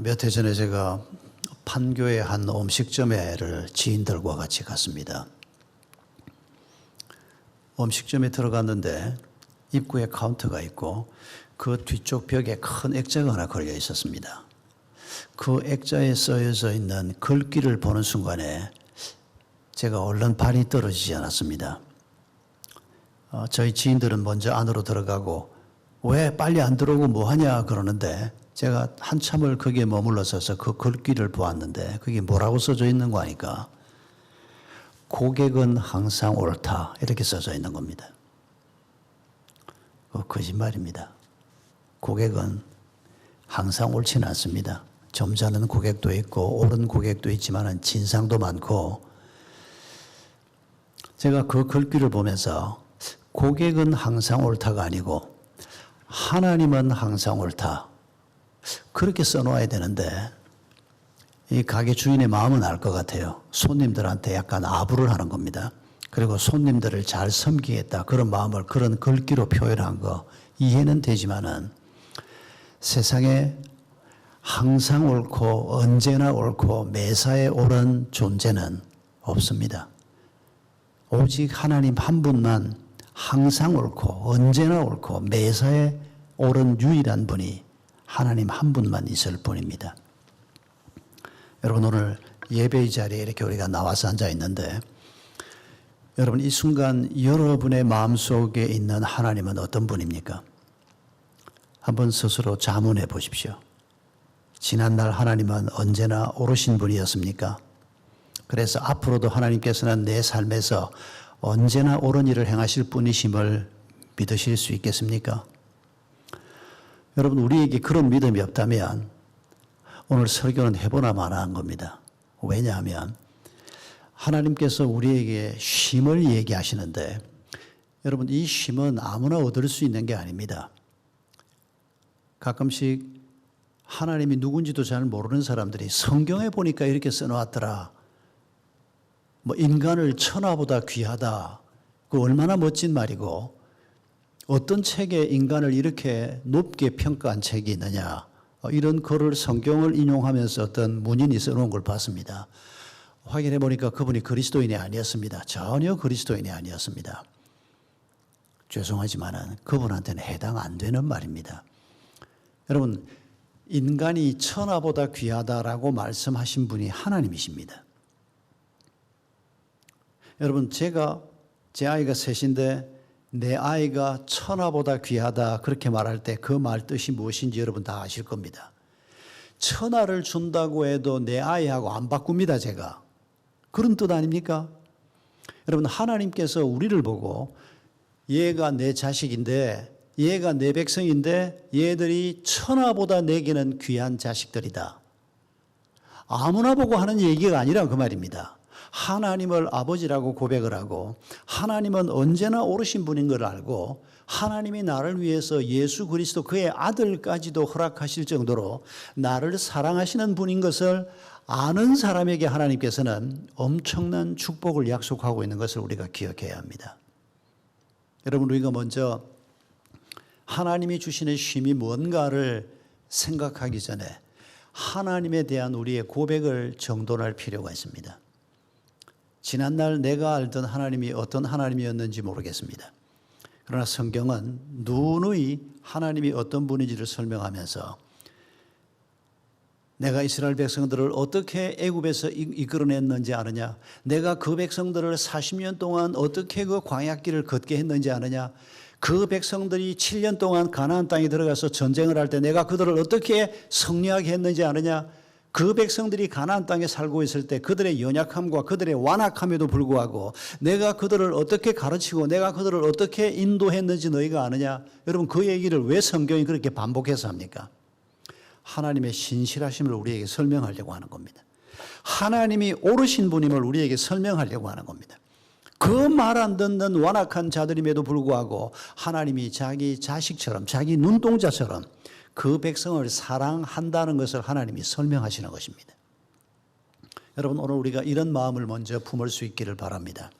몇 해 전에 제가 판교의 한 음식점에를 지인들과 같이 갔습니다. 음식점에 들어갔는데 입구에 카운터가 있고 그 뒤쪽 벽에 큰 액자가 하나 걸려 있었습니다. 그 액자에 쓰여져 있는 글귀를 보는 순간에 제가 얼른 발이 떨어지지 않았습니다. 저희 지인들은 먼저 안으로 들어가고 왜 빨리 안 들어오고 뭐하냐 그러는데 제가 한참을 거기에 머물러 서서 그 글귀를 보았는데 그게 뭐라고 써져 있는 거 아니까 고객은 항상 옳다 이렇게 써져 있는 겁니다. 거짓말입니다. 고객은 항상 옳지는 않습니다. 점잖은 고객도 있고 옳은 고객도 있지만 진상도 많고, 제가 그 글귀를 보면서 고객은 항상 옳다가 아니고 하나님은 항상 옳다 그렇게 써놓아야 되는데 이 가게 주인의 마음은 알 것 같아요. 손님들한테 약간 아부를 하는 겁니다. 그리고 손님들을 잘 섬기겠다 그런 마음을 그런 글귀로 표현한 거 이해는 되지만은 세상에 항상 옳고 언제나 옳고 매사에 옳은 존재는 없습니다. 오직 하나님 한 분만 항상 옳고 언제나 옳고 매사에 옳은 유일한 분이 하나님 한 분만 있을 뿐입니다. 여러분, 오늘 예배의 자리에 이렇게 우리가 나와서 앉아 있는데 여러분, 이 순간 여러분의 마음속에 있는 하나님은 어떤 분입니까? 한번 스스로 자문해 보십시오. 지난날 하나님은 언제나 옳으신 분이었습니까? 그래서 앞으로도 하나님께서는 내 삶에서 언제나 옳은 일을 행하실 분이심을 믿으실 수 있겠습니까? 여러분, 우리에게 그런 믿음이 없다면 오늘 설교는 해보나 마나 한 겁니다. 왜냐하면 하나님께서 우리에게 쉼을 얘기하시는데 여러분, 이 쉼은 아무나 얻을 수 있는 게 아닙니다. 가끔씩 하나님이 누군지도 잘 모르는 사람들이 성경에 보니까 이렇게 써놓았더라. 인간을 천하보다 귀하다. 그 얼마나 멋진 말이고 어떤 책에 인간을 이렇게 높게 평가한 책이 있느냐. 이런 글을 성경을 인용하면서 어떤 문인이 써놓은 걸 봤습니다. 확인해 보니까 그분이 그리스도인이 아니었습니다. 전혀 그리스도인이 아니었습니다. 죄송하지만 그분한테는 해당 안 되는 말입니다. 여러분, 인간이 천하보다 귀하다라고 말씀하신 분이 하나님이십니다. 여러분, 제 아이가 셋인데 내 아이가 천하보다 귀하다 그렇게 말할 때 그 말 뜻이 무엇인지 여러분 다 아실 겁니다. 천하를 준다고 해도 내 아이하고 안 바꿉니다, 제가. 그런 뜻 아닙니까? 여러분, 하나님께서 우리를 보고 얘가 내 자식인데 얘가 내 백성인데 얘들이 천하보다 내게는 귀한 자식들이다. 아무나 보고 하는 얘기가 아니라 그 말입니다. 하나님을 아버지라고 고백을 하고 하나님은 언제나 옳으신 분인 걸 알고 하나님이 나를 위해서 예수 그리스도 그의 아들까지도 허락하실 정도로 나를 사랑하시는 분인 것을 아는 사람에게 하나님께서는 엄청난 축복을 약속하고 있는 것을 우리가 기억해야 합니다. 여러분, 우리가 먼저 하나님이 주시는 쉼이 뭔가를 생각하기 전에 하나님에 대한 우리의 고백을 정돈할 필요가 있습니다. 지난날 내가 알던 하나님이 어떤 하나님이었는지 모르겠습니다. 그러나 성경은 누누이 하나님이 어떤 분인지를 설명하면서 내가 이스라엘 백성들을 어떻게 애굽에서 이끌어냈는지 아느냐? 내가 그 백성들을 40년 동안 어떻게 그 광야길을 걷게 했는지 아느냐? 그 백성들이 7년 동안 가나안 땅에 들어가서 전쟁을 할 때 내가 그들을 어떻게 승리하게 했는지 아느냐? 그 백성들이 가나안 땅에 살고 있을 때 그들의 연약함과 그들의 완악함에도 불구하고 내가 그들을 어떻게 가르치고 내가 그들을 어떻게 인도했는지 너희가 아느냐? 여러분, 그 얘기를 왜 성경이 그렇게 반복해서 합니까? 하나님의 신실하심을 우리에게 설명하려고 하는 겁니다. 하나님이 옳으신 분임을 우리에게 설명하려고 하는 겁니다. 그 말 안 듣는 완악한 자들임에도 불구하고 하나님이 자기 자식처럼 자기 눈동자처럼 그 백성을 사랑한다는 것을 하나님이 설명하시는 것입니다. 여러분, 오늘 우리가 이런 마음을 먼저 품을 수 있기를 바랍니다.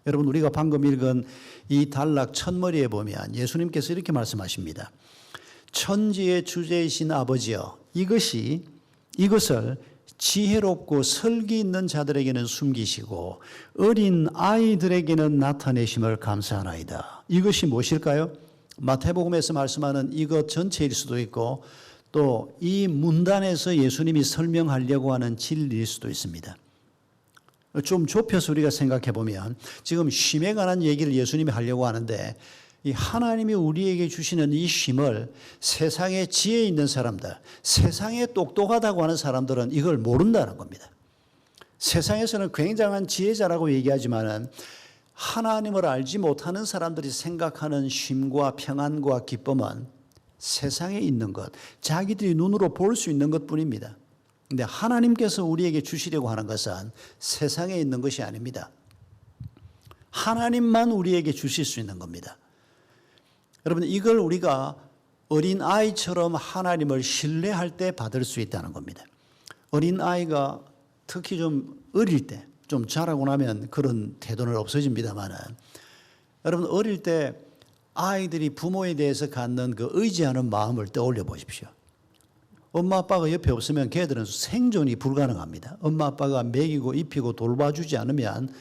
여러분, 우리가 방금 읽은 이 단락 첫머리에 보면 예수님께서 이렇게 말씀하십니다. 천지의 주제이신 아버지여, 이것이 이것을 지혜롭고 설기 있는 자들에게는 숨기시고 어린 아이들에게는 나타내심을 감사하나이다. 이것이 무엇일까요? 마태복음에서 말씀하는 이것 전체일 수도 있고 또 이 문단에서 예수님이 설명하려고 하는 진리일 수도 있습니다. 좀 좁혀서 우리가 생각해 보면 지금 쉼에 관한 얘기를 예수님이 하려고 하는데 이 하나님이 우리에게 주시는 이 쉼을 세상에 지혜 있는 사람들, 세상에 똑똑하다고 하는 사람들은 이걸 모른다는 겁니다. 세상에서는 굉장한 지혜자라고 얘기하지만은 하나님을 알지 못하는 사람들이 생각하는 쉼과 평안과 기쁨은 세상에 있는 것, 자기들이 눈으로 볼 수 있는 것뿐입니다. 근데 하나님께서 우리에게 주시려고 하는 것은 세상에 있는 것이 아닙니다. 하나님만 우리에게 주실 수 있는 겁니다. 여러분, 이걸 우리가 어린 아이처럼 하나님을 신뢰할 때 받을 수 있다는 겁니다. 어린 아이가 특히 좀 어릴 때, 좀 자라고 나면 그런 태도는 없어집니다만은, 여러분 어릴 때 아이들이 부모에 대해서 갖는 그 의지하는 마음을 떠올려 보십시오. 엄마 아빠가 옆에 없으면 걔들은 생존이 불가능합니다. 엄마 아빠가 먹이고 입히고 돌봐주지 않으면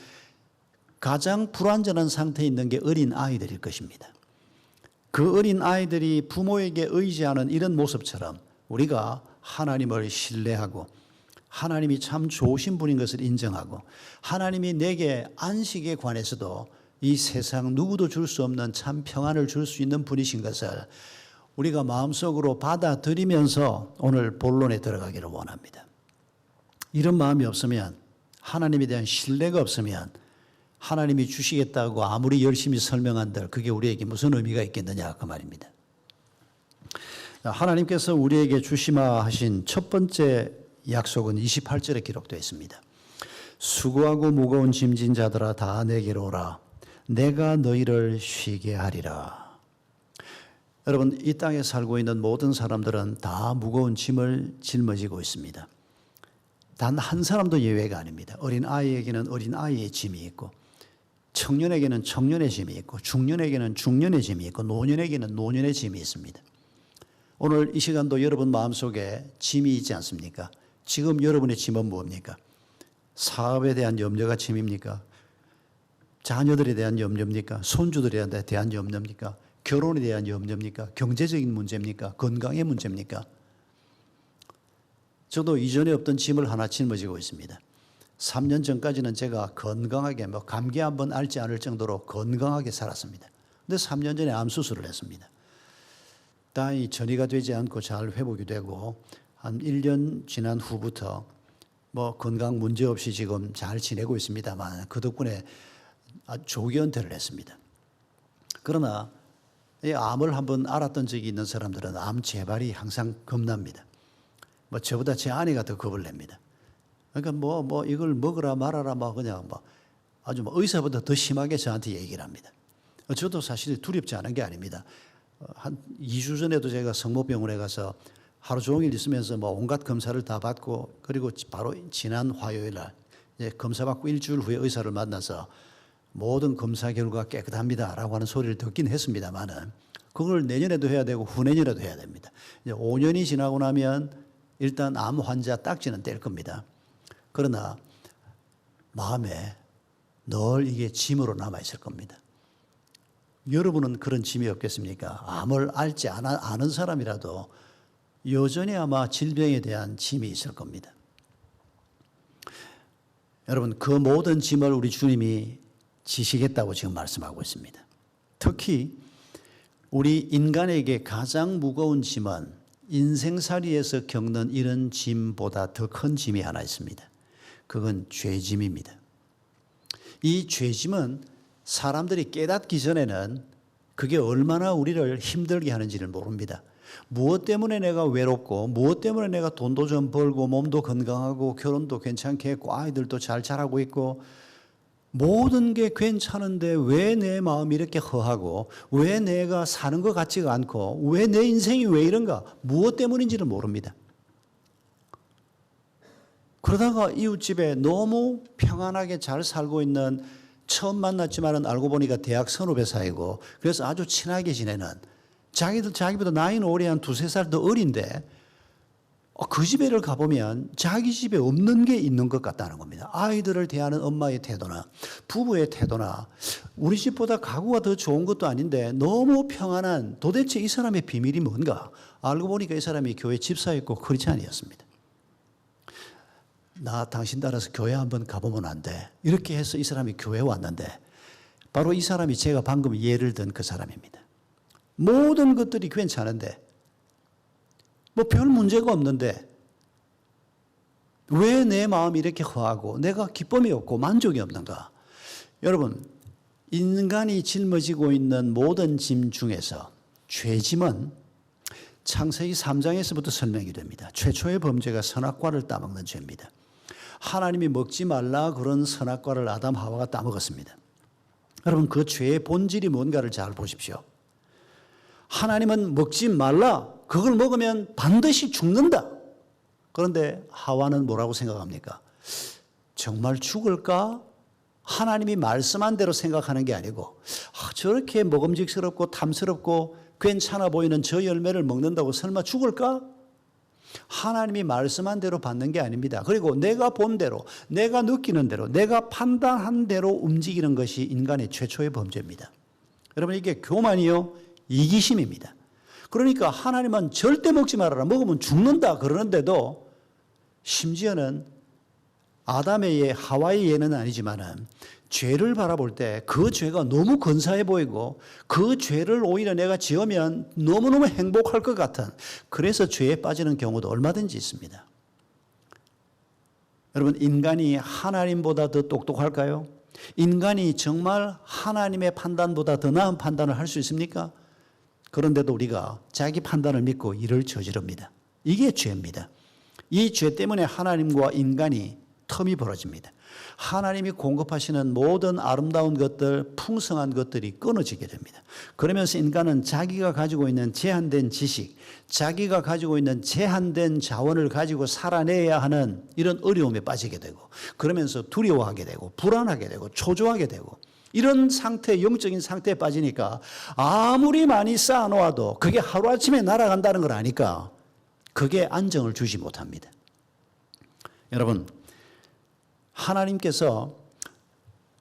가장 불완전한 상태에 있는 게 어린 아이들일 것입니다. 그 어린 아이들이 부모에게 의지하는 이런 모습처럼 우리가 하나님을 신뢰하고 하나님이 참 좋으신 분인 것을 인정하고 하나님이 내게 안식에 관해서도 이 세상 누구도 줄 수 없는 참 평안을 줄 수 있는 분이신 것을 우리가 마음속으로 받아들이면서 오늘 본론에 들어가기를 원합니다. 이런 마음이 없으면, 하나님에 대한 신뢰가 없으면 하나님이 주시겠다고 아무리 열심히 설명한들 그게 우리에게 무슨 의미가 있겠느냐 그 말입니다. 하나님께서 우리에게 주시마 하신 첫 번째 약속은 28절에 기록되어 있습니다. 수고하고 무거운 짐진 자들아 다 내게로 오라. 내가 너희를 쉬게 하리라. 여러분, 이 땅에 살고 있는 모든 사람들은 다 무거운 짐을 짊어지고 있습니다. 단 한 사람도 예외가 아닙니다. 어린 아이에게는 어린 아이의 짐이 있고, 청년에게는 청년의 짐이 있고, 중년에게는 중년의 짐이 있고, 노년에게는 노년의 짐이 있습니다. 오늘 이 시간도 여러분 마음속에 짐이 있지 않습니까? 지금 여러분의 짐은 뭡니까? 사업에 대한 염려가 짐입니까? 자녀들에 대한 염려입니까? 손주들에 대한 염려입니까? 결혼에 대한 염려입니까? 경제적인 문제입니까? 건강의 문제입니까? 저도 이전에 없던 짐을 하나 짊어지고 있습니다. 3년 전까지는 제가 건강하게 감기 한번 앓지 않을 정도로 건강하게 살았습니다. 근데 3년 전에 암 수술을 했습니다. 다행히 전이가 되지 않고 잘 회복이 되고 한 1년 지난 후부터 건강 문제 없이 지금 잘 지내고 있습니다만 그 덕분에 아주 조기 은퇴를 했습니다. 그러나 이 암을 한번 앓았던 적이 있는 사람들은 암 재발이 항상 겁납니다. 저보다 제 아내가 더 겁을 냅니다. 그러니까 이걸 먹으라 말아라 그냥 아주 의사보다 더 심하게 저한테 얘기를 합니다. 저도 사실 두렵지 않은 게 아닙니다. 한 2주 전에도 제가 성모병원에 가서 하루 종일 있으면서 온갖 검사를 다 받고 그리고 바로 지난 화요일 날 검사 받고 일주일 후에 의사를 만나서 모든 검사 결과 깨끗합니다라고 하는 소리를 듣긴 했습니다만은 그걸 내년에도 해야 되고 후내년에도 해야 됩니다. 이제 5년이 지나고 나면 일단 암 환자 딱지는 뗄 겁니다. 그러나 마음에 늘 이게 짐으로 남아 있을 겁니다. 여러분은 그런 짐이 없겠습니까? 암을 앓지 않은 사람이라도 여전히 아마 질병에 대한 짐이 있을 겁니다. 여러분, 그 모든 짐을 우리 주님이 지시겠다고 지금 말씀하고 있습니다. 특히 우리 인간에게 가장 무거운 짐은 인생살이에서 겪는 이런 짐보다 더 큰 짐이 하나 있습니다. 그건 죄짐입니다. 이 죄짐은 사람들이 깨닫기 전에는 그게 얼마나 우리를 힘들게 하는지를 모릅니다. 무엇 때문에 내가 외롭고 무엇 때문에 내가 돈도 좀 벌고 몸도 건강하고 결혼도 괜찮게 했고 아이들도 잘 자라고 있고 모든 게 괜찮은데 왜 내 마음이 이렇게 허하고 왜 내가 사는 것 같지가 않고 왜 내 인생이 왜 이런가 무엇 때문인지를 모릅니다. 그러다가 이웃집에 너무 평안하게 잘 살고 있는 처음 만났지만은 알고 보니까 대학 선후배 사이고 그래서 아주 친하게 지내는 자기보다 나이는 오래 한 2-3살 더 어린데 그 집에를 가보면 자기 집에 없는 게 있는 것 같다는 겁니다. 아이들을 대하는 엄마의 태도나 부부의 태도나 우리 집보다 가구가 더 좋은 것도 아닌데 너무 평안한, 도대체 이 사람의 비밀이 뭔가? 알고 보니까 이 사람이 교회 집사였고 크리스찬이었습니다. 나 당신 따라서 교회 한번 가보면 안 돼. 이렇게 해서 이 사람이 교회에 왔는데 바로 이 사람이 제가 방금 예를 든 그 사람입니다. 모든 것들이 괜찮은데 뭐 별 문제가 없는데 왜 내 마음이 이렇게 허하고 내가 기쁨이 없고 만족이 없는가? 여러분, 인간이 짊어지고 있는 모든 짐 중에서 죄짐은 창세기 3장에서부터 설명이 됩니다. 최초의 범죄가 선악과를 따먹는 죄입니다. 하나님이 먹지 말라 그런 선악과를 아담 하와가 따먹었습니다. 여러분, 그 죄의 본질이 뭔가를 잘 보십시오. 하나님은 먹지 말라, 그걸 먹으면 반드시 죽는다. 그런데 하와는 뭐라고 생각합니까? 정말 죽을까? 하나님이 말씀한 대로 생각하는 게 아니고 저렇게 먹음직스럽고 탐스럽고 괜찮아 보이는 저 열매를 먹는다고 설마 죽을까? 하나님이 말씀한 대로 받는 게 아닙니다. 그리고 내가 본 대로, 내가 느끼는 대로, 내가 판단한 대로 움직이는 것이 인간의 최초의 범죄입니다. 여러분, 이게 교만이요, 이기심입니다. 그러니까 하나님은 절대 먹지 말아라, 먹으면 죽는다 그러는데도 심지어는 아담의 예, 하와의 예는 아니지만은 죄를 바라볼 때 그 죄가 너무 근사해 보이고 그 죄를 오히려 내가 지으면 너무너무 행복할 것 같은, 그래서 죄에 빠지는 경우도 얼마든지 있습니다. 여러분, 인간이 하나님보다 더 똑똑할까요? 인간이 정말 하나님의 판단보다 더 나은 판단을 할 수 있습니까? 그런데도 우리가 자기 판단을 믿고 일을 저지릅니다. 이게 죄입니다. 이 죄 때문에 하나님과 인간이 텀이 벌어집니다. 하나님이 공급하시는 모든 아름다운 것들, 풍성한 것들이 끊어지게 됩니다. 그러면서 인간은 자기가 가지고 있는 제한된 지식, 자기가 가지고 있는 제한된 자원을 가지고 살아내야 하는 이런 어려움에 빠지게 되고, 그러면서 두려워하게 되고 불안하게 되고 초조하게 되고, 이런 상태, 영적인 상태에 빠지니까 아무리 많이 쌓아놓아도 그게 하루아침에 날아간다는 걸 아니까 그게 안정을 주지 못합니다. 여러분, 하나님께서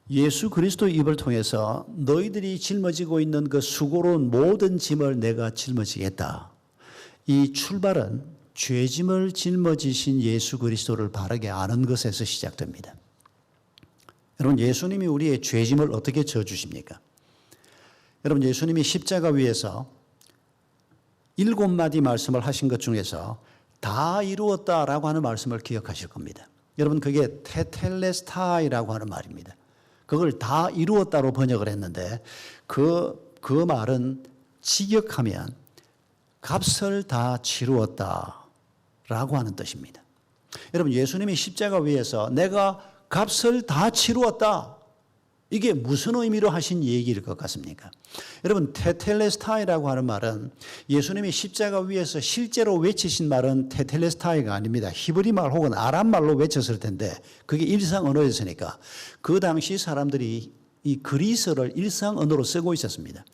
예수 그리스도의 입을 통해서 너희들이 짊어지고 있는 그 수고로운 모든 짐을 내가 짊어지겠다. 이 출발은 죄짐을 짊어지신 예수 그리스도를 바르게 아는 것에서 시작됩니다. 여러분, 예수님이 우리의 죄짐을 어떻게 져주십니까? 여러분, 예수님이 십자가 위에서 7마디 말씀을 하신 것 중에서 다 이루었다라고 하는 말씀을 기억하실 겁니다. 여러분, 그게 테텔레스타이라고 하는 말입니다. 그걸 다 이루었다로 번역을 했는데 그 말은 직역하면 값을 다 치루었다라고 하는 뜻입니다. 여러분, 예수님이 십자가 위에서 내가 값을 다 치루었다, 이게 무슨 의미로 하신 얘기일 것 같습니까? 여러분, 테텔레스타이라고 하는 말은 예수님이 십자가 위에서 실제로 외치신 말은 테텔레스타이가 아닙니다. 히브리 말 혹은 아람 말로 외쳤을 텐데 그게 일상 언어였으니까 그 당시 사람들이 이 그리스어를 일상 언어로 쓰고 있었습니다.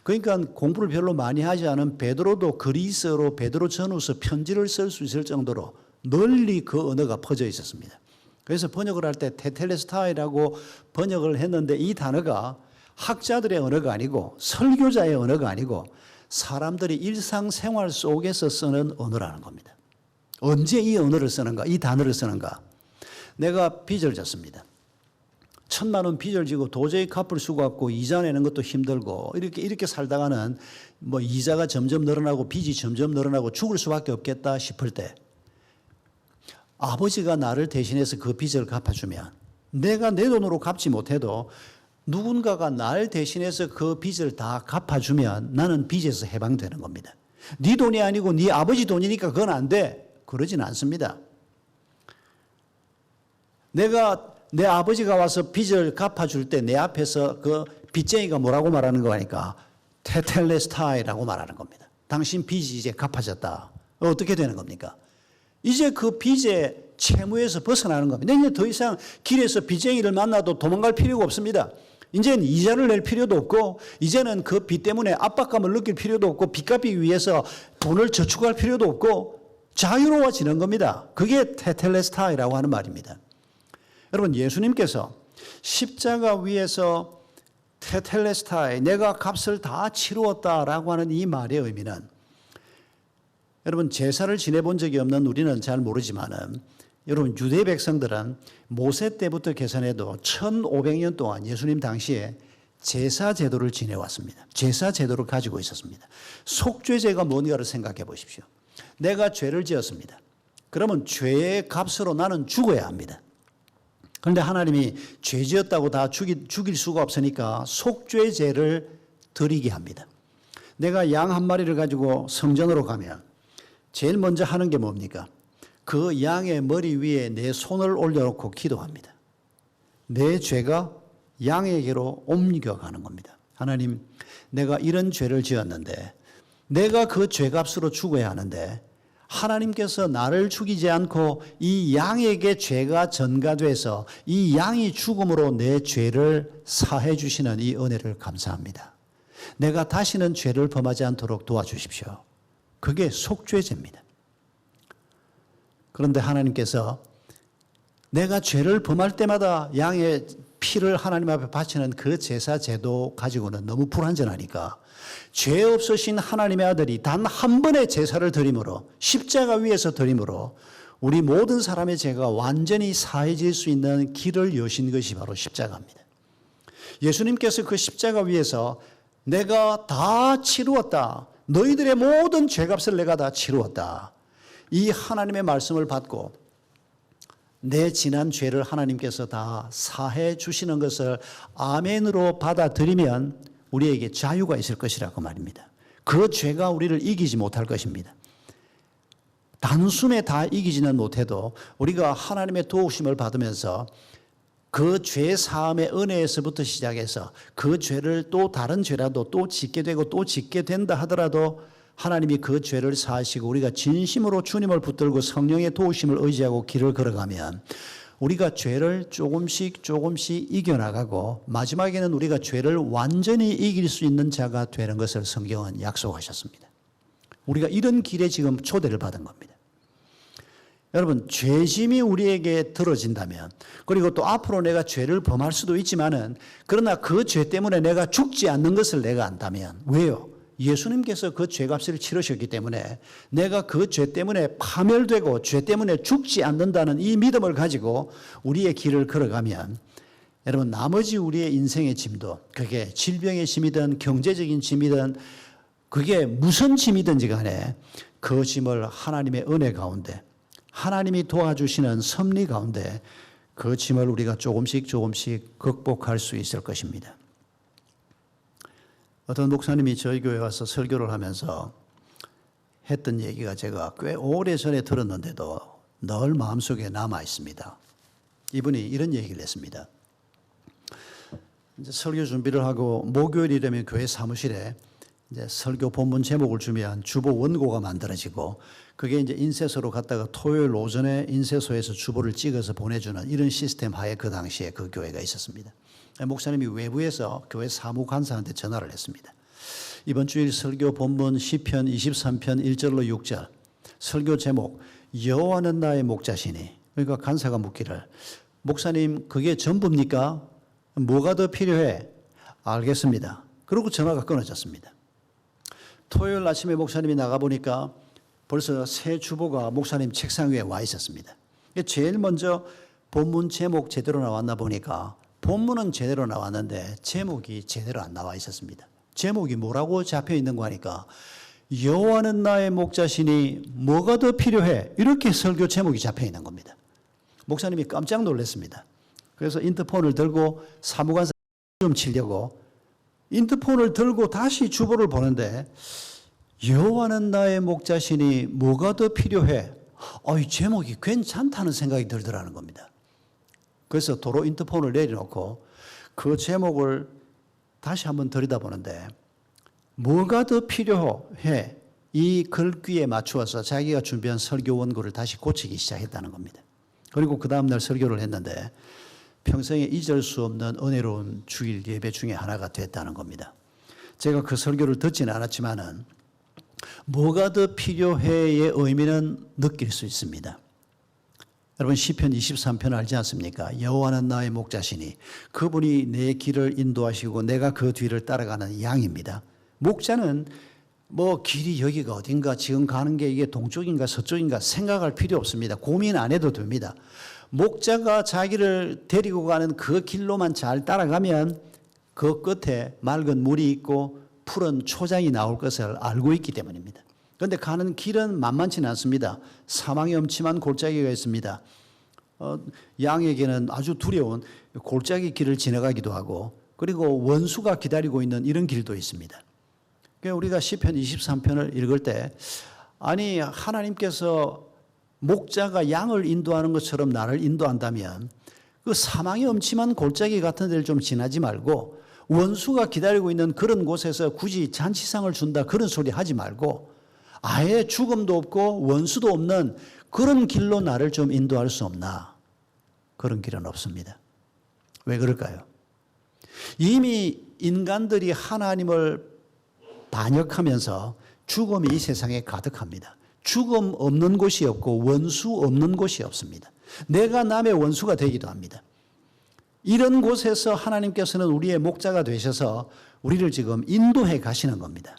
그러니까 공부를 별로 많이 하지 않은 베드로도 그리스어로 베드로 전후서 편지를 쓸 수 있을 정도로 널리 그 언어가 퍼져 있었습니다. 그래서 번역을 할 때 테텔레스타이라고 번역을 했는데 이 단어가 학자들의 언어가 아니고 설교자의 언어가 아니고 사람들이 일상생활 속에서 쓰는 언어라는 겁니다. 언제 이 언어를 쓰는가, 이 단어를 쓰는가? 내가 빚을 졌습니다. 1,000만 원 빚을 지고 도저히 갚을 수가 없고 이자 내는 것도 힘들고 이렇게 살다가는 뭐 이자가 점점 늘어나고 빚이 점점 늘어나고 죽을 수밖에 없겠다 싶을 때 아버지가 나를 대신해서 그 빚을 갚아주면, 내가 내 돈으로 갚지 못해도 누군가가 나를 대신해서 그 빚을 다 갚아주면 나는 빚에서 해방되는 겁니다. 네 돈이 아니고 네 아버지 돈이니까 그건 안 돼, 그러진 않습니다. 내 아버지가 와서 빚을 갚아줄 때 내 앞에서 그 빚쟁이가 뭐라고 말하는 거니까 테텔레스타이라고 말하는 겁니다. 당신 빚이 이제 갚아졌다. 어떻게 되는 겁니까? 이제 그 빚의 채무에서 벗어나는 겁니다. 이제 더 이상 길에서 빚쟁이를 만나도 도망갈 필요가 없습니다. 이제는 이자를 낼 필요도 없고, 이제는 그 빚 때문에 압박감을 느낄 필요도 없고, 빚 갚기 위해서 돈을 저축할 필요도 없고, 자유로워지는 겁니다. 그게 테텔레스타이라고 하는 말입니다. 여러분, 예수님께서 십자가 위에서 테텔레스타이, 내가 값을 다 치루었다라고 하는 이 말의 의미는, 여러분 제사를 지내본 적이 없는 우리는 잘 모르지만은, 여러분 유대 백성들은 모세 때부터 계산해도 1500년 동안 예수님 당시에 제사 제도를 지내왔습니다. 제사 제도를 가지고 있었습니다. 속죄제가 뭔가를 생각해 보십시오. 내가 죄를 지었습니다. 그러면 죄의 값으로 나는 죽어야 합니다. 그런데 하나님이 죄 지었다고 다 죽일 수가 없으니까 속죄제를 드리게 합니다. 내가 양 한 마리를 가지고 성전으로 가면 제일 먼저 하는 게 뭡니까? 그 양의 머리 위에 내 손을 올려놓고 기도합니다. 내 죄가 양에게로 옮겨가는 겁니다. 하나님, 내가 이런 죄를 지었는데 내가 그 죄값으로 죽어야 하는데 하나님께서 나를 죽이지 않고 이 양에게 죄가 전가돼서 이 양이 죽음으로 내 죄를 사해 주시는 이 은혜를 감사합니다. 내가 다시는 죄를 범하지 않도록 도와주십시오. 그게 속죄제입니다. 그런데 하나님께서 내가 죄를 범할 때마다 양의 피를 하나님 앞에 바치는 그 제사 제도 가지고는 너무 불완전하니까 죄 없으신 하나님의 아들이 단 한 번의 제사를 드림으로, 십자가 위에서 드림으로 우리 모든 사람의 죄가 완전히 사해질 수 있는 길을 여신 것이 바로 십자가입니다. 예수님께서 그 십자가 위에서 내가 다 치루었다, 너희들의 모든 죄값을 내가 다 치루었다, 이 하나님의 말씀을 받고 내 지난 죄를 하나님께서 다 사해 주시는 것을 아멘으로 받아들이면 우리에게 자유가 있을 것이라고 말입니다. 그 죄가 우리를 이기지 못할 것입니다. 단숨에 다 이기지는 못해도 우리가 하나님의 도우심을 받으면서 그 죄 사함의 은혜에서부터 시작해서 그 죄를 또 다른 죄라도 또 짓게 되고 또 짓게 된다 하더라도 하나님이 그 죄를 사하시고 우리가 진심으로 주님을 붙들고 성령의 도우심을 의지하고 길을 걸어가면 우리가 죄를 조금씩 이겨나가고 마지막에는 우리가 죄를 완전히 이길 수 있는 자가 되는 것을 성경은 약속하셨습니다. 우리가 이런 길에 지금 초대를 받은 겁니다. 여러분, 죄짐이 우리에게 들어진다면, 그리고 또 앞으로 내가 죄를 범할 수도 있지만은, 그러나 그 죄 때문에 내가 죽지 않는 것을 내가 안다면, 왜요? 예수님께서 그 죄값을 치르셨기 때문에 내가 그 죄 때문에 파멸되고 죄 때문에 죽지 않는다는 이 믿음을 가지고 우리의 길을 걸어가면, 여러분 나머지 우리의 인생의 짐도, 그게 질병의 짐이든 경제적인 짐이든 그게 무슨 짐이든지 간에 그 짐을 하나님의 은혜 가운데, 하나님이 도와주시는 섭리 가운데 그 짐을 우리가 조금씩 극복할 수 있을 것입니다. 어떤 목사님이 저희 교회에 와서 설교를 하면서 했던 얘기가 제가 꽤 오래전에 들었는데도 늘 마음속에 남아 있습니다. 이분이 이런 얘기를 했습니다. 이제 설교 준비를 하고 목요일이 되면 교회 사무실에 이제 설교 본문 제목을 준비한 주보 원고가 만들어지고, 그게 이제 인쇄소로 갔다가 토요일 오전에 인쇄소에서 주보를 찍어서 보내주는 이런 시스템 하에 그 당시에 그 교회가 있었습니다. 목사님이 외부에서 교회 사무관사한테 전화를 했습니다. 이번 주일 설교 본문 시편 23편 1절로 6절, 설교 제목 여호와는 나의 목자시니. 그러니까 간사가 묻기를, 목사님 그게 전부입니까? 뭐가 더 필요해? 알겠습니다. 그러고 전화가 끊어졌습니다. 토요일 아침에 목사님이 나가보니까 벌써 새 주보가 목사님 책상 위에 와 있었습니다. 제일 먼저 본문 제목 제대로 나왔나 보니까 본문은 제대로 나왔는데 제목이 제대로 안 나와 있었습니다. 제목이 뭐라고 잡혀 있는 거 하니까 여호와는 나의 목자시니 뭐가 더 필요해? 이렇게 설교 제목이 잡혀 있는 겁니다. 목사님이 깜짝 놀랐습니다. 그래서 인터폰을 들고 사무관사 좀 치려고 인터폰을 들고 다시 주보를 보는데 여호와는 나의 목자시니 뭐가 더 필요해? 이 제목이 괜찮다는 생각이 들더라는 겁니다. 그래서 도로 인터폰을 내려놓고 그 제목을 다시 한번 들여다보는데 뭐가 더 필요해? 이 글귀에 맞추어서 자기가 준비한 설교 원고를 다시 고치기 시작했다는 겁니다. 그리고 그 다음날 설교를 했는데 평생에 잊을 수 없는 은혜로운 주일 예배 중에 하나가 됐다는 겁니다. 제가 그 설교를 듣지는 않았지만은 뭐가 더 필요해의 의미는 느낄 수 있습니다. 여러분 시편 23편 알지 않습니까? 여호와는 나의 목자시니 그분이 내 길을 인도하시고 내가 그 뒤를 따라가는 양입니다. 목자는 뭐 길이 여기가 어딘가 지금 가는 게 이게 동쪽인가 서쪽인가 생각할 필요 없습니다. 고민 안 해도 됩니다. 목자가 자기를 데리고 가는 그 길로만 잘 따라가면 그 끝에 맑은 물이 있고 푸른 초장이 나올 것을 알고 있기 때문입니다. 그런데 가는 길은 만만치는 않습니다. 사망의 엄침한 골짜기가 있습니다. 양에게는 아주 두려운 골짜기 길을 지나가기도 하고 그리고 원수가 기다리고 있는 이런 길도 있습니다. 그러니까 우리가 시편 23편을 읽을 때 아니 하나님께서 목자가 양을 인도하는 것처럼 나를 인도한다면 그 사망의 엄침한 골짜기 같은 데를 좀 지나지 말고 원수가 기다리고 있는 그런 곳에서 굳이 잔치상을 준다 그런 소리 하지 말고 아예 죽음도 없고 원수도 없는 그런 길로 나를 좀 인도할 수 없나? 그런 길은 없습니다. 왜 그럴까요? 이미 인간들이 하나님을 반역하면서 죽음이 이 세상에 가득합니다. 죽음 없는 곳이 없고 원수 없는 곳이 없습니다. 내가 남의 원수가 되기도 합니다. 이런 곳에서 하나님께서는 우리의 목자가 되셔서 우리를 지금 인도해 가시는 겁니다.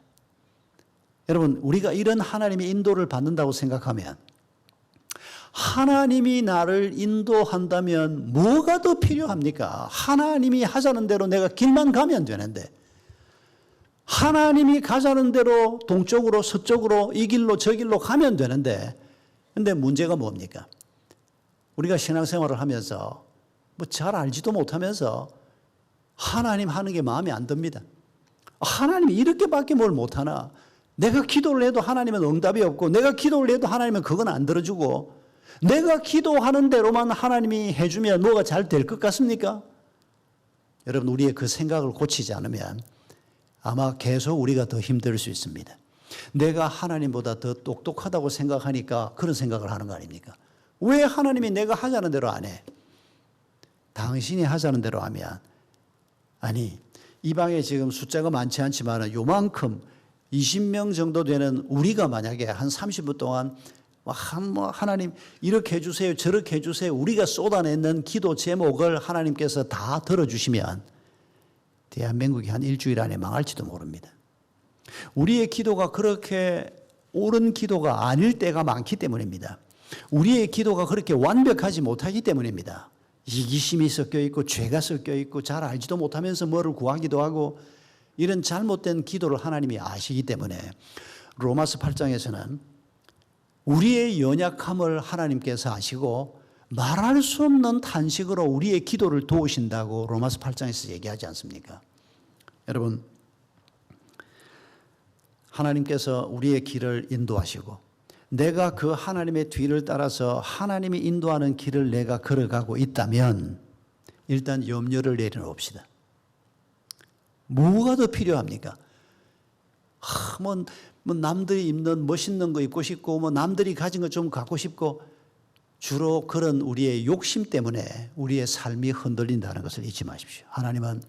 여러분, 우리가 이런 하나님의 인도를 받는다고 생각하면 하나님이 나를 인도한다면 뭐가 더 필요합니까? 하나님이 하자는 대로 내가 길만 가면 되는데 하나님이 가자는 대로 동쪽으로 서쪽으로 이 길로 저 길로 가면 되는데 근데 문제가 뭡니까? 우리가 신앙생활을 하면서 뭐 잘 알지도 못하면서 하나님 하는 게 마음에 안 듭니다. 하나님이 이렇게밖에 뭘 못하나? 내가 기도를 해도 하나님은 응답이 없고 내가 기도를 해도 하나님은 그건 안 들어주고 내가 기도하는 대로만 하나님이 해주면 뭐가 잘 될 것 같습니까? 여러분 우리의 그 생각을 고치지 않으면 아마 계속 우리가 더 힘들 수 있습니다. 내가 하나님보다 더 똑똑하다고 생각하니까 그런 생각을 하는 거 아닙니까? 왜 하나님이 내가 하자는 대로 안 해? 당신이 하자는 대로 하면 아니 이 방에 지금 숫자가 많지 않지만 요만큼 20명 정도 되는 우리가 만약에 한 30분 동안 하나님 이렇게 해주세요 저렇게 해주세요 우리가 쏟아내는 기도 제목을 하나님께서 다 들어주시면 대한민국이 한 일주일 안에 망할지도 모릅니다. 우리의 기도가 그렇게 옳은 기도가 아닐 때가 많기 때문입니다. 우리의 기도가 그렇게 완벽하지 못하기 때문입니다. 이기심이 섞여 있고 죄가 섞여 있고 잘 알지도 못하면서 뭐를 구하기도 하고 이런 잘못된 기도를 하나님이 아시기 때문에 로마서 8장에서는 우리의 연약함을 하나님께서 아시고 말할 수 없는 탄식으로 우리의 기도를 도우신다고 로마서 8장에서 얘기하지 않습니까? 여러분 하나님께서 우리의 길을 인도하시고 내가 그 하나님의 뒤를 따라서 하나님이 인도하는 길을 내가 걸어가고 있다면 일단 염려를 내려놓읍시다. 뭐가 더 필요합니까? 뭐 남들이 입는 멋있는 거 입고 싶고 뭐 남들이 가진 거 좀 갖고 싶고 주로 그런 우리의 욕심 때문에 우리의 삶이 흔들린다는 것을 잊지 마십시오. 하나님은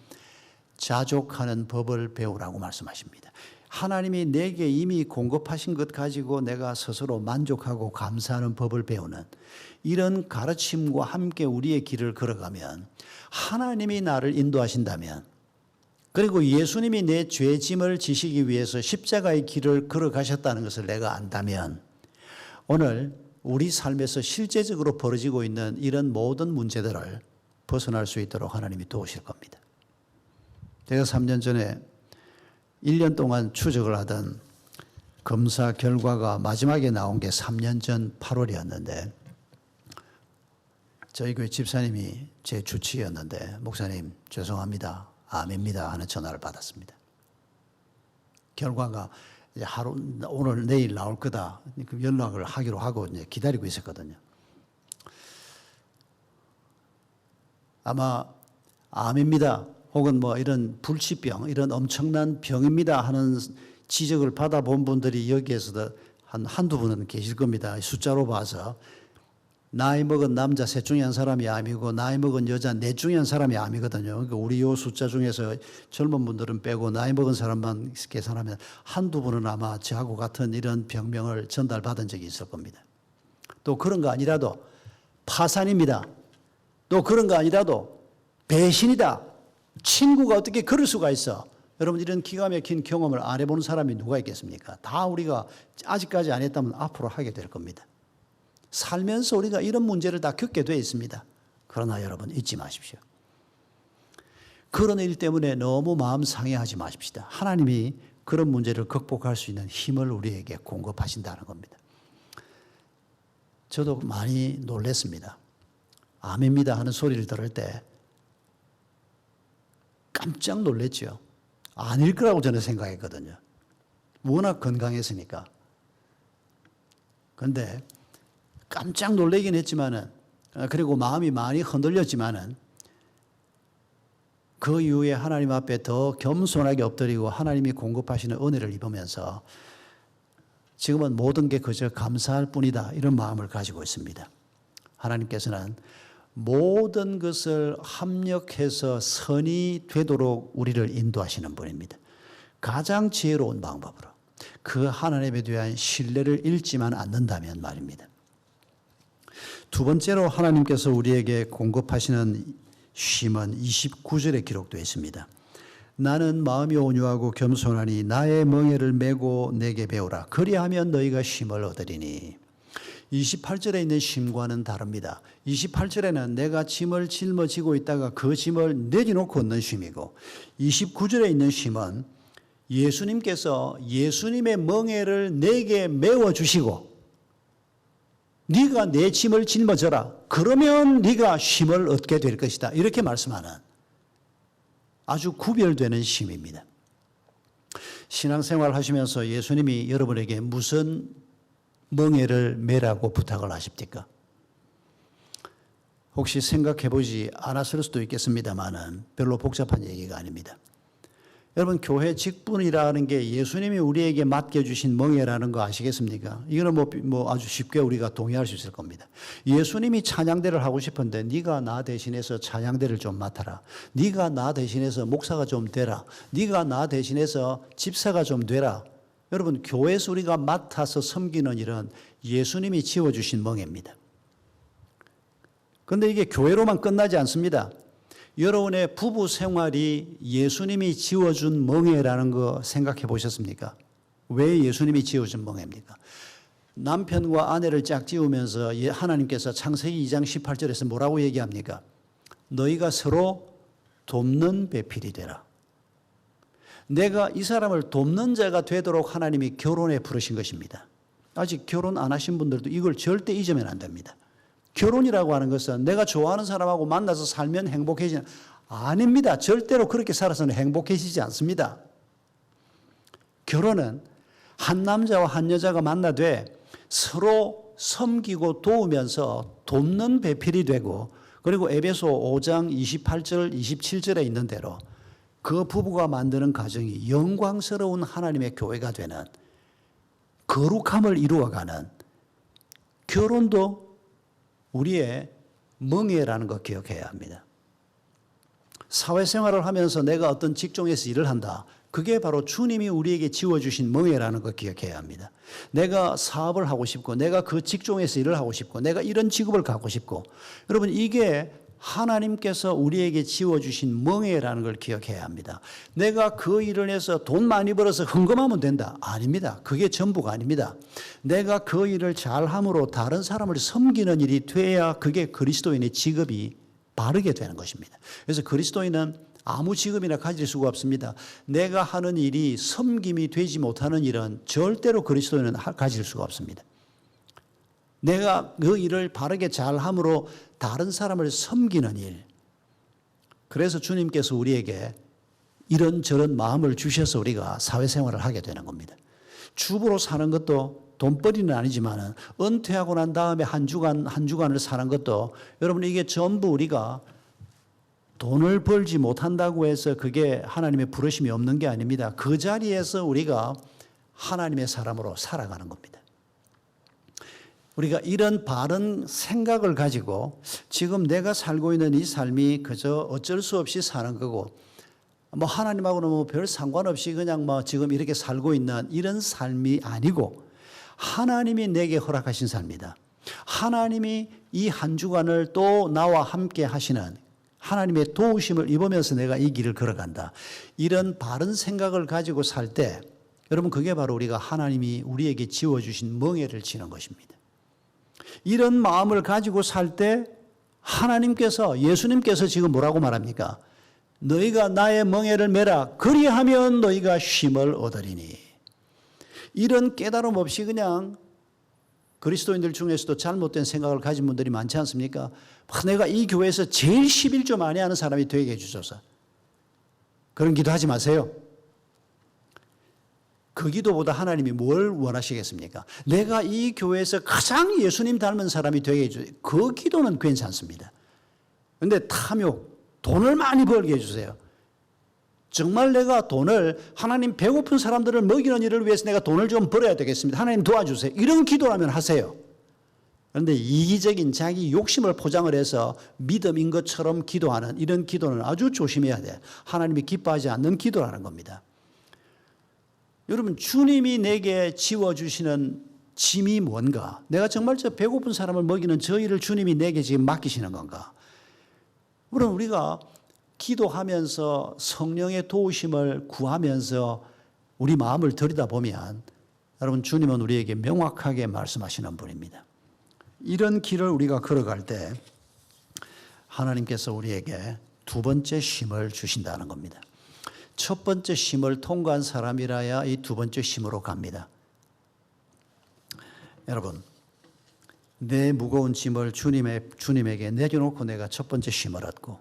자족하는 법을 배우라고 말씀하십니다. 하나님이 내게 이미 공급하신 것 가지고 내가 스스로 만족하고 감사하는 법을 배우는 이런 가르침과 함께 우리의 길을 걸어가면 하나님이 나를 인도하신다면 그리고 예수님이 내 죄짐을 지시기 위해서 십자가의 길을 걸어가셨다는 것을 내가 안다면 오늘 우리 삶에서 실제적으로 벌어지고 있는 이런 모든 문제들을 벗어날 수 있도록 하나님이 도우실 겁니다. 제가 3년 전에 1년 동안 추적을 하던 검사 결과가 마지막에 나온 게 3년 전 8월이었는데 저희 교회 집사님이 제 주치의였는데 목사님 죄송합니다. 암입니다 하는 전화를 받았습니다. 결과가 이제 오늘 내일 나올 거다. 그 연락을 하기로 하고 이제 기다리고 있었거든요. 아마 암입니다. 혹은 뭐 이런 불치병, 이런 엄청난 병입니다 하는 지적을 받아본 분들이 여기에서도 한두 분은 계실 겁니다. 숫자로 봐서. 나이 먹은 남자 셋 중에 한 사람이 암이고 나이 먹은 여자 넷 중에 한 사람이 암이거든요. 그러니까 우리 요 숫자 중에서 젊은 분들은 빼고 나이 먹은 사람만 계산하면 한두 분은 아마 저하고 같은 이런 병명을 전달받은 적이 있을 겁니다. 또 그런 거 아니라도 파산입니다. 또 그런 거 아니라도 배신이다. 친구가 어떻게 그럴 수가 있어. 여러분 이런 기가 막힌 경험을 안 해본 사람이 누가 있겠습니까? 다 우리가 아직까지 안 했다면 앞으로 하게 될 겁니다. 살면서 우리가 이런 문제를 다 겪게 되어 있습니다. 그러나 여러분 잊지 마십시오. 그런 일 때문에 너무 마음 상해하지 마십시다. 하나님이 그런 문제를 극복할 수 있는 힘을 우리에게 공급하신다는 겁니다. 저도 많이 놀랐습니다. 암입니다 하는 소리를 들을 때 깜짝 놀랐죠. 아닐 거라고 저는 생각했거든요. 워낙 건강했으니까. 그런데 깜짝 놀라긴 했지만은, 그리고 마음이 많이 흔들렸지만은, 그 이후에 하나님 앞에 더 겸손하게 엎드리고 하나님이 공급하시는 은혜를 입으면서 지금은 모든 게 그저 감사할 뿐이다. 이런 마음을 가지고 있습니다. 하나님께서는 모든 것을 합력해서 선이 되도록 우리를 인도하시는 분입니다. 가장 지혜로운 방법으로 그 하나님에 대한 신뢰를 잃지만 않는다면 말입니다. 두 번째로 하나님께서 우리에게 공급하시는 쉼은 29절에 기록되어 있습니다. 나는 마음이 온유하고 겸손하니 나의 멍에를 메고 내게 배우라. 그리하면 너희가 쉼을 얻으리니. 28절에 있는 쉼과는 다릅니다. 28절에는 내가 짐을 짊어지고 있다가 그 짐을 내려놓고 얻는 쉼이고 29절에 있는 쉼은 예수님께서 예수님의 멍에를 내게 메워주시고 네가 내 짐을 짊어져라. 그러면 네가 쉼을 얻게 될 것이다. 이렇게 말씀하는 아주 구별되는 쉼입니다. 신앙생활 하시면서 예수님이 여러분에게 무슨 멍에를 메라고 부탁을 하십니까? 혹시 생각해 보지 않았을 수도 있겠습니다만은 별로 복잡한 얘기가 아닙니다. 여러분 교회 직분이라는 게 예수님이 우리에게 맡겨주신 멍에라는 거 아시겠습니까? 이거는 뭐 아주 쉽게 우리가 동의할 수 있을 겁니다. 예수님이 찬양대를 하고 싶은데 네가 나 대신해서 찬양대를 좀 맡아라. 네가 나 대신해서 목사가 좀 되라. 네가 나 대신해서 집사가 좀 되라. 여러분 교회에서 우리가 맡아서 섬기는 일은 예수님이 지어주신 멍에입니다. 그런데 이게 교회로만 끝나지 않습니다. 여러분의 부부 생활이 예수님이 지어준 멍에라는 거 생각해 보셨습니까? 왜 예수님이 지어준 멍에입니까? 남편과 아내를 짝지으면서 하나님께서 창세기 2장 18절에서 뭐라고 얘기합니까? 너희가 서로 돕는 배필이 되라. 내가 이 사람을 돕는 자가 되도록 하나님이 결혼에 부르신 것입니다. 아직 결혼 안 하신 분들도 이걸 절대 잊으면 안 됩니다. 결혼이라고 하는 것은 내가 좋아하는 사람하고 만나서 살면 행복해지는 아닙니다. 절대로 그렇게 살아서는 행복해지지 않습니다. 결혼은 한 남자와 한 여자가 만나되 서로 섬기고 도우면서 돕는 배필이 되고 그리고 에베소 5장 28절 27절에 있는 대로 그 부부가 만드는 가정이 영광스러운 하나님의 교회가 되는 거룩함을 이루어가는 결혼도 우리의 멍에라는 거 기억해야 합니다. 사회생활을 하면서 내가 어떤 직종에서 일을 한다. 그게 바로 주님이 우리에게 지어주신 멍에라는 거 기억해야 합니다. 내가 사업을 하고 싶고 내가 그 직종에서 일을 하고 싶고 내가 이런 직업을 갖고 싶고 여러분 이게 하나님께서 우리에게 지어주신 멍에라는 걸 기억해야 합니다. 내가 그 일을 해서 돈 많이 벌어서 헌금하면 된다. 아닙니다. 그게 전부가 아닙니다. 내가 그 일을 잘함으로 다른 사람을 섬기는 일이 돼야 그게 그리스도인의 직업이 바르게 되는 것입니다. 그래서 그리스도인은 아무 직업이나 가질 수가 없습니다. 내가 하는 일이 섬김이 되지 못하는 일은 절대로 그리스도인은 가질 수가 없습니다. 내가 그 일을 바르게 잘함으로 다른 사람을 섬기는 일. 그래서 주님께서 우리에게 이런저런 마음을 주셔서 우리가 사회생활을 하게 되는 겁니다. 주부로 사는 것도 돈벌이는 아니지만 은퇴하고 난 다음에 한 주간을 사는 것도 여러분 이게 전부 우리가 돈을 벌지 못한다고 해서 그게 하나님의 부르심이 없는 게 아닙니다. 그 자리에서 우리가 하나님의 사람으로 살아가는 겁니다. 우리가 이런 바른 생각을 가지고 지금 내가 살고 있는 이 삶이 그저 어쩔 수 없이 사는 거고 뭐 하나님하고는 뭐 별 상관없이 그냥 뭐 지금 이렇게 살고 있는 이런 삶이 아니고 하나님이 내게 허락하신 삶이다. 하나님이 이 한 주간을 또 나와 함께 하시는 하나님의 도우심을 입으면서 내가 이 길을 걸어간다. 이런 바른 생각을 가지고 살 때 여러분 그게 바로 우리가 하나님이 우리에게 지어주신 멍에를 치는 것입니다. 이런 마음을 가지고 살 때 하나님께서 예수님께서 지금 뭐라고 말합니까? 너희가 나의 멍에를 메라 그리하면 너희가 쉼을 얻으리니. 이런 깨달음 없이 그냥 그리스도인들 중에서도 잘못된 생각을 가진 분들이 많지 않습니까? 내가 이 교회에서 제일 11조 많이 하는 사람이 되게 해주소서. 그런 기도하지 마세요. 그 기도보다 하나님이 뭘 원하시겠습니까? 내가 이 교회에서 가장 예수님 닮은 사람이 되게 해주세요. 그 기도는 괜찮습니다. 그런데 탐욕, 돈을 많이 벌게 해주세요. 정말 내가 돈을 하나님 배고픈 사람들을 먹이는 일을 위해서 내가 돈을 좀 벌어야 되겠습니다. 하나님 도와주세요. 이런 기도라면 하세요. 그런데 이기적인 자기 욕심을 포장을 해서 믿음인 것처럼 기도하는 이런 기도는 아주 조심해야 돼. 하나님이 기뻐하지 않는 기도라는 겁니다. 여러분 주님이 내게 지워주시는 짐이 뭔가? 내가 정말 저 배고픈 사람을 먹이는 저 일을 주님이 내게 지금 맡기시는 건가? 그럼 우리가 기도하면서 성령의 도우심을 구하면서 우리 마음을 들여다보면 여러분 주님은 우리에게 명확하게 말씀하시는 분입니다. 이런 길을 우리가 걸어갈 때 하나님께서 우리에게 두 번째 쉼을 주신다는 겁니다. 첫 번째 쉼을 통과한 사람이라야 이 두 번째 쉼으로 갑니다. 여러분 내 무거운 짐을 주님에게 내려놓고 내가 첫 번째 쉼을 얻고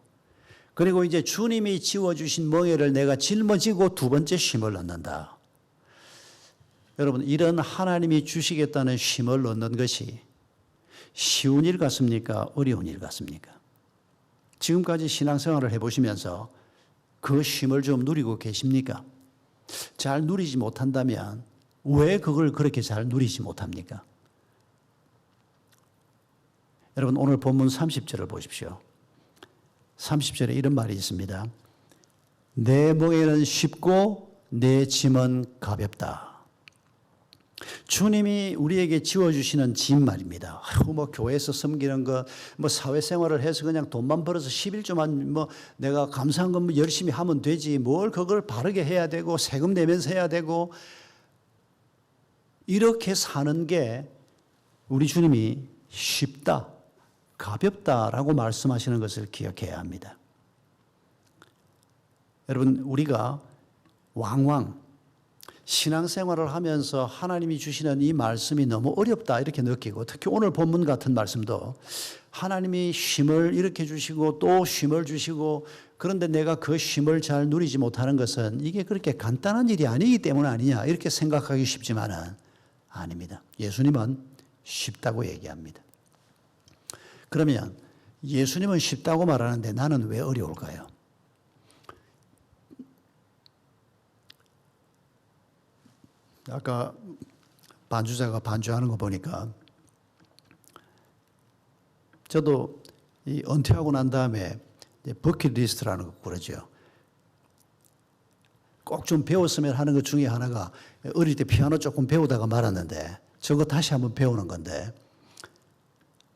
그리고 이제 주님이 지워주신 멍에를 내가 짊어지고 두 번째 쉼을 얻는다. 여러분 이런 하나님이 주시겠다는 쉼을 얻는 것이 쉬운 일 같습니까? 어려운 일 같습니까? 지금까지 신앙생활을 해보시면서 그 쉼을 좀 누리고 계십니까? 잘 누리지 못한다면 왜 그걸 그렇게 잘 누리지 못합니까? 여러분 오늘 본문 30절을 보십시오. 30절에 이런 말이 있습니다. 내 멍에는 쉽고 내 짐은 가볍다. 주님이 우리에게 지워주시는 짐 말입니다. 뭐 교회에서 섬기는 것, 뭐 사회생활을 해서 그냥 돈만 벌어서 11조만 뭐 내가 감사한 것 열심히 하면 되지. 뭘 그걸 바르게 해야 되고 세금 내면서 해야 되고 이렇게 사는 게 우리 주님이 쉽다, 가볍다라고 말씀하시는 것을 기억해야 합니다. 여러분 우리가 왕왕 신앙생활을 하면서 하나님이 주시는 이 말씀이 너무 어렵다 이렇게 느끼고 특히 오늘 본문 같은 말씀도 하나님이 쉼을 이렇게 주시고 또 쉼을 주시고 그런데 내가 그 쉼을 잘 누리지 못하는 것은 이게 그렇게 간단한 일이 아니기 때문 아니냐 이렇게 생각하기 쉽지만은 아닙니다. 예수님은 쉽다고 얘기합니다. 그러면 예수님은 쉽다고 말하는데 나는 왜 어려울까요? 아까 반주자가 반주하는 거 보니까 저도 이 은퇴하고 난 다음에 버킷리스트라는 거 그러죠. 꼭 좀 배웠으면 하는 것 중에 하나가 어릴 때 피아노 조금 배우다가 말았는데 저거 다시 한번 배우는 건데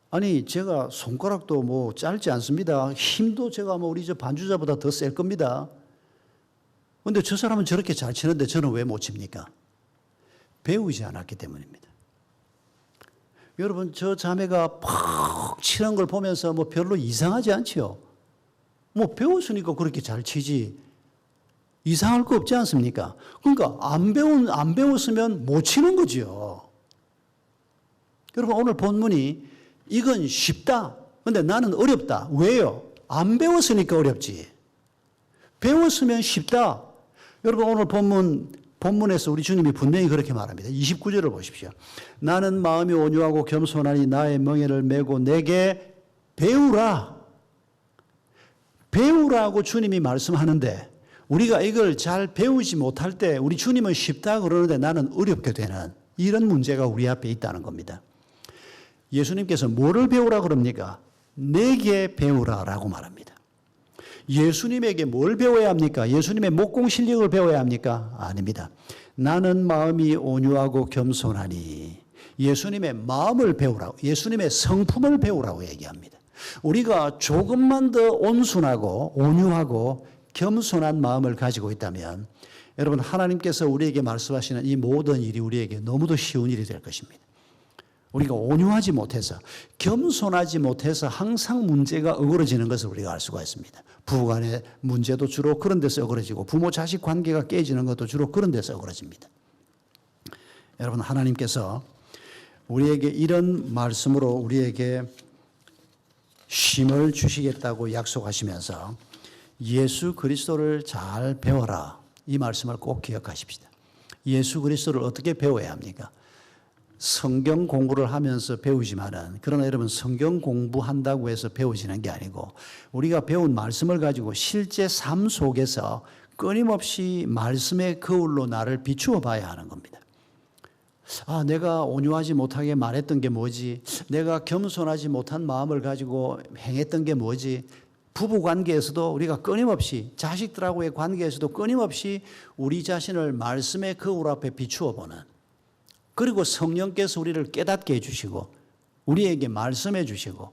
아니 제가 손가락도 뭐 짧지 않습니다. 힘도 제가 뭐 우리 저 반주자보다 더 셀 겁니다. 그런데 저 사람은 저렇게 잘 치는데 저는 왜 못 칩니까? 배우지 않았기 때문입니다. 여러분 저 자매가 팍 치는 걸 보면서 뭐 별로 이상하지 않지요? 뭐 배웠으니까 그렇게 잘 치지 이상할 거 없지 않습니까? 그러니까 안 배웠으면 못 치는 거지요. 여러분 오늘 본문이 이건 쉽다. 그런데 나는 어렵다. 왜요? 안 배웠으니까 어렵지. 배웠으면 쉽다. 여러분 오늘 본문에서 우리 주님이 분명히 그렇게 말합니다. 29절을 보십시오. 나는 마음이 온유하고 겸손하니 나의 멍에를 메고 내게 배우라. 배우라고 주님이 말씀하는데 우리가 이걸 잘 배우지 못할 때 우리 주님은 쉽다 그러는데 나는 어렵게 되는 이런 문제가 우리 앞에 있다는 겁니다. 예수님께서 뭐를 배우라 그럽니까? 내게 배우라라고 말합니다. 예수님에게 뭘 배워야 합니까? 예수님의 목공 실력을 배워야 합니까? 아닙니다. 나는 마음이 온유하고 겸손하니 예수님의 마음을 배우라고, 예수님의 성품을 배우라고 얘기합니다. 우리가 조금만 더 온순하고 온유하고 겸손한 마음을 가지고 있다면 여러분, 하나님께서 우리에게 말씀하시는 이 모든 일이 우리에게 너무도 쉬운 일이 될 것입니다. 우리가 온유하지 못해서, 겸손하지 못해서 항상 문제가 어그러지는 것을 우리가 알 수가 있습니다. 부부간의 문제도 주로 그런 데서 어그러지고 부모 자식 관계가 깨지는 것도 주로 그런 데서 어그러집니다. 여러분, 하나님께서 우리에게 이런 말씀으로 우리에게 쉼을 주시겠다고 약속하시면서 예수 그리스도를 잘 배워라, 이 말씀을 꼭 기억하십시다. 예수 그리스도를 어떻게 배워야 합니까? 성경 공부를 하면서 배우지만은, 그러나 여러분, 성경 공부한다고 해서 배우지는 게 아니고 우리가 배운 말씀을 가지고 실제 삶 속에서 끊임없이 말씀의 거울로 나를 비추어 봐야 하는 겁니다. 아, 내가 온유하지 못하게 말했던 게 뭐지? 내가 겸손하지 못한 마음을 가지고 행했던 게 뭐지? 부부 관계에서도 우리가 끊임없이, 자식들하고의 관계에서도 끊임없이 우리 자신을 말씀의 거울 앞에 비추어 보는, 그리고 성령께서 우리를 깨닫게 해주시고 우리에게 말씀해 주시고,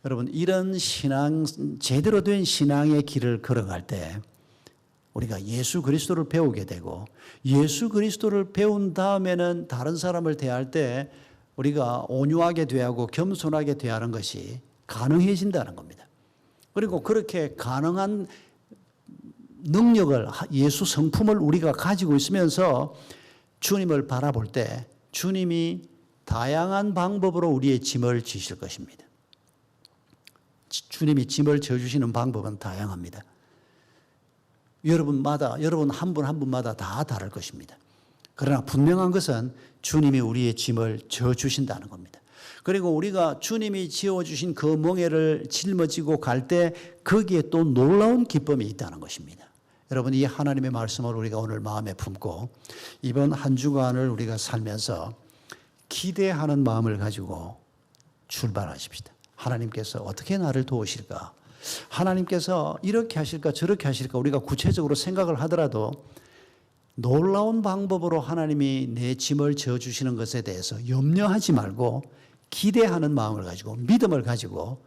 여러분, 이런 신앙, 제대로 된 신앙의 길을 걸어갈 때 우리가 예수 그리스도를 배우게 되고, 예수 그리스도를 배운 다음에는 다른 사람을 대할 때 우리가 온유하게 대하고 겸손하게 대하는 것이 가능해진다는 겁니다. 그리고 그렇게 가능한 능력을, 예수 성품을 우리가 가지고 있으면서 주님을 바라볼 때 주님이 다양한 방법으로 우리의 짐을 지실 것입니다. 주님이 짐을 져주시는 방법은 다양합니다. 여러분마다, 여러분 한 분 한 분마다 다 다를 것입니다. 그러나 분명한 것은 주님이 우리의 짐을 져주신다는 겁니다. 그리고 우리가 주님이 지어주신 그 멍에를 짊어지고 갈 때 거기에 또 놀라운 기쁨이 있다는 것입니다. 여러분, 이 하나님의 말씀을 우리가 오늘 마음에 품고 이번 한 주간을 우리가 살면서 기대하는 마음을 가지고 출발하십시다. 하나님께서 어떻게 나를 도우실까? 하나님께서 이렇게 하실까 저렇게 하실까 우리가 구체적으로 생각을 하더라도 놀라운 방법으로 하나님이 내 짐을 져주시는 것에 대해서 염려하지 말고 기대하는 마음을 가지고, 믿음을 가지고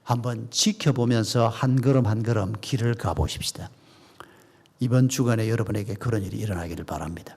한번 지켜보면서 한 걸음 한 걸음 길을 가보십시다. 이번 주간에 여러분에게 그런 일이 일어나기를 바랍니다.